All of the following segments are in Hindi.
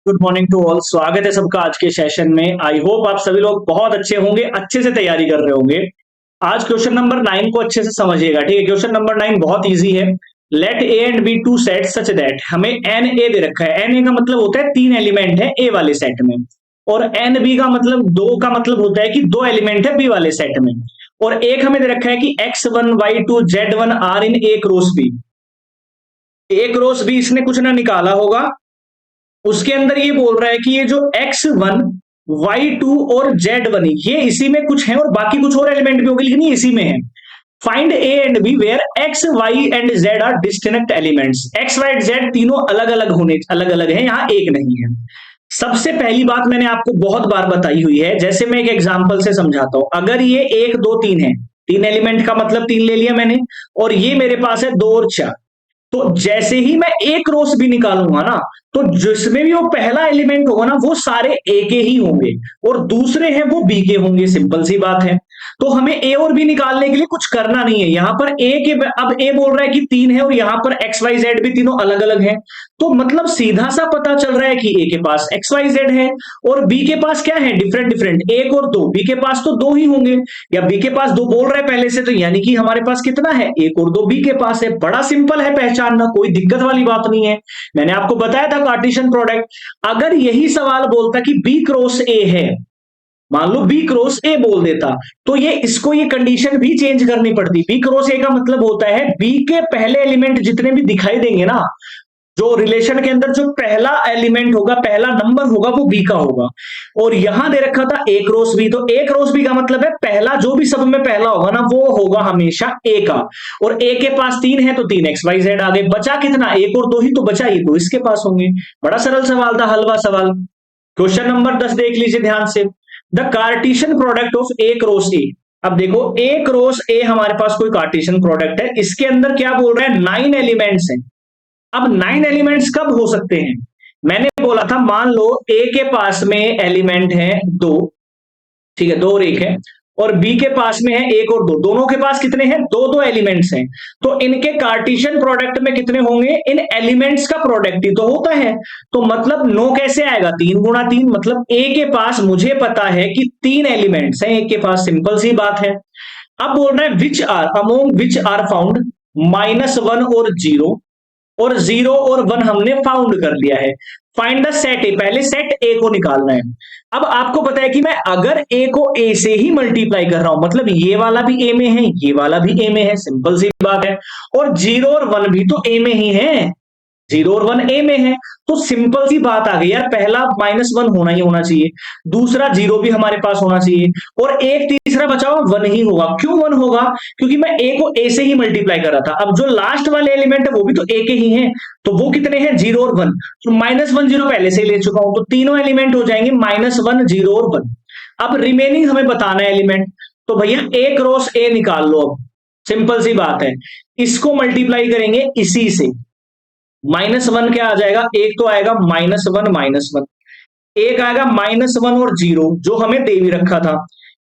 Good morning to all. स्वागत है सबका आज के सेशन में। आई होप आप सभी लोग बहुत अच्छे होंगे, अच्छे से तैयारी कर रहे होंगे। आज क्वेश्चन नंबर 9 को अच्छे से समझिएगा, ठीक है। क्वेश्चन नंबर 9 बहुत इजी है। Let A and B to set such that, हमें एन ए दे रखा है। एन ए का मतलब होता है 3 एलिमेंट है ए वाले सेट में, और एन बी का मतलब 2 का मतलब होता है कि 2 एलिमेंट है बी वाले सेट में। और एक हमें दे रखा है कि x1 y2 z1 are in A cross B. A cross B इसने कुछ ना निकाला होगा, उसके अंदर ये बोल रहा है कि ये जो x1 y2 और z1 ये इसी में कुछ है, और बाकी कुछ और एलिमेंट भी होंगे लेकिन ये इसी में है। Find A and B where x y and z are distinct elements. x y z तीनों अलग अलग है, यहां एक नहीं है। सबसे पहली बात मैंने आपको बहुत बार बताई हुई है, जैसे मैं एक एग्जांपल से समझाता हूं। अगर ये 1 2 3 है, 3 एलिमेंट का मतलब 3 ले लिया मैंने, और ये मेरे पास है 2 और 4, तो जैसे ही मैं एक क्रॉस बी निकालूंगा ना, तो जिसमें भी वो पहला एलिमेंट होगा ना वो सारे ए के ही होंगे, और दूसरे हैं वो बी के होंगे। सिंपल सी बात है। तो हमें ए और बी निकालने के लिए कुछ करना नहीं है। यहां पर ए के, अब ए बोल रहा है कि 3 है, और यहां पर एक्स वाई जेड भी तीनों अलग अलग हैं, तो मतलब सीधा सा पता चल रहा है कि ए के पास एक्स वाई जेड है, और बी के पास क्या है, डिफरेंट डिफरेंट, 1 और 2। बी के पास तो 2 ही होंगे, या बी के पास 2 बोल रहा है पहले से, तो यानी कि हमारे पास कितना है, 1 और 2 बी के पास है। बड़ा सिंपल है पहचानना, कोई दिक्कत वाली बात नहीं है। मैंने आपको बताया था कार्टेशियन प्रोडक्ट। अगर यही सवाल बोलता कि बी क्रॉस ए है, मान लो बी क्रॉस ए बोल देता, तो ये कंडीशन भी चेंज करनी पड़ती। बी क्रॉस ए का मतलब होता है बी के पहले एलिमेंट जितने भी दिखाई देंगे ना, जो रिलेशन के अंदर जो पहला एलिमेंट होगा, पहला नंबर होगा, वो बी का होगा। और यहां दे रखा था ए क्रॉस बी, तो ए क्रॉस बी का मतलब है पहला जो भी सब में पहला होगा ना वो होगा हमेशा ए का। और ए के पास 3 है तो 3 एक्स वाई जेड आ गए, बचा कितना, 1 और 2 ही तो बचा, ये 2 इसके पास होंगे। बड़ा सरल सवाल था, हलवा सवाल। क्वेश्चन नंबर 10 देख लीजिए ध्यान से। The Cartesian product of A cross ए। अब देखो ए क्रॉस ए हमारे पास कोई कार्टेशियन प्रोडक्ट है, इसके अंदर क्या बोल रहा है, 9 एलिमेंट्स हैं। अब 9 एलिमेंट्स कब हो सकते हैं, मैंने बोला था मान लो ए के पास में एलिमेंट है 2, ठीक है, 2 और 1 है, और बी के पास में है 1 और 2, दोनों के पास कितने हैं, 2 एलिमेंट्स हैं। तो इनके कार्टेशियन प्रोडक्ट में कितने होंगे, इन एलिमेंट्स का प्रोडक्ट ही तो होता है। तो मतलब 9 कैसे आएगा, 3 गुणा 3, मतलब ए के पास मुझे पता है कि 3 एलिमेंट्स हैं ए के पास, सिंपल सी बात है। अब बोल रहे हैं which are among which are found -1 और 0, और 0 और 1 हमने फाउंड कर लिया है। फाइंड द सेट ए, पहले सेट ए को निकालना है। अब आपको पता है कि मैं अगर ए को ए से ही मल्टीप्लाई कर रहा हूं, मतलब ये वाला भी ए में है, ये वाला भी ए में है, सिंपल सी बात है। और 0 और 1 भी तो ए में ही है, 0 और 1 ए में है, तो सिंपल सी बात आ गई यार, पहला -1 होना ही होना चाहिए, दूसरा 0 भी हमारे पास होना चाहिए, और एक तीसरा बचा हुआ 1 ही होगा। क्यों 1 होगा, क्योंकि मैं ए को ए से ही मल्टीप्लाई कर रहा था। अब जो लास्ट वाले एलिमेंट है वो भी तो ए के ही हैं, तो वो कितने हैं, 0 और 1, तो -1 0 पहले से ही ले चुका हूं, तो तीनों एलिमेंट हो जाएंगे -1 0 और 1। अब रिमेनिंग हमें बताना है एलिमेंट, तो भैया ए क्रॉस ए निकाल लो। अब सिंपल सी बात है, इसको मल्टीप्लाई करेंगे इसी से, -1 क्या आ जाएगा, एक तो आएगा -1, एक आएगा -1 और 0 जो हमें दे भी रखा था,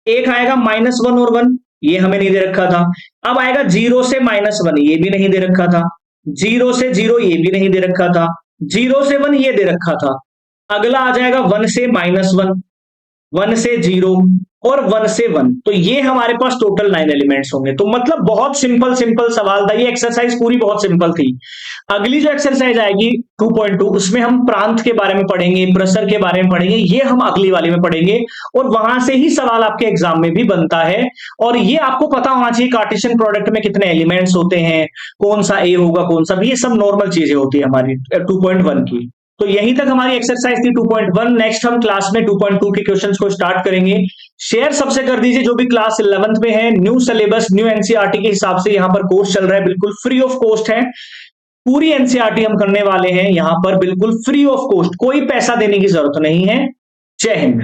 एक आएगा -1 और 1, ये हमें नहीं दे रखा था। अब आएगा 0 से -1, ये भी नहीं दे रखा था, 0 से 0 ये भी नहीं दे रखा था, 0 से 1 ये दे रखा था। अगला आ जाएगा 1 से -1, 1 से 0 और 1 से 1, तो ये हमारे पास टोटल 9 एलिमेंट्स होंगे। तो मतलब बहुत सिंपल सवाल था, ये एक्सरसाइज पूरी बहुत सिंपल थी। अगली जो एक्सरसाइज आएगी 2.2, उसमें हम प्रांत के बारे में पढ़ेंगे, प्रेशर के बारे में पढ़ेंगे, ये हम अगली वाली में पढ़ेंगे, और वहां से ही सवाल आपके एग्जाम में भी बनता है। और ये आपको पता होना चाहिए कार्टेशियन प्रोडक्ट में कितने एलिमेंट्स होते हैं, कौन सा ए होगा कौन सा भी, ये सब नॉर्मल चीजें होती है हमारी 2.1 की। तो यहीं तक हमारी एक्सरसाइज थी 2.1। नेक्स्ट हम क्लास में 2.2 के क्वेश्चंस को स्टार्ट करेंगे। शेयर सबसे कर दीजिए जो भी क्लास 11th में है। न्यू सिलेबस न्यू एनसीईआरटी के हिसाब से यहाँ पर कोर्स चल रहा है, बिल्कुल फ्री ऑफ कॉस्ट है। पूरी एनसीईआरटी हम करने वाले हैं यहाँ पर बिल्कुल फ्री ऑफ कॉस्ट, कोई पैसा देने की जरूरत नहीं है। जय हिंद।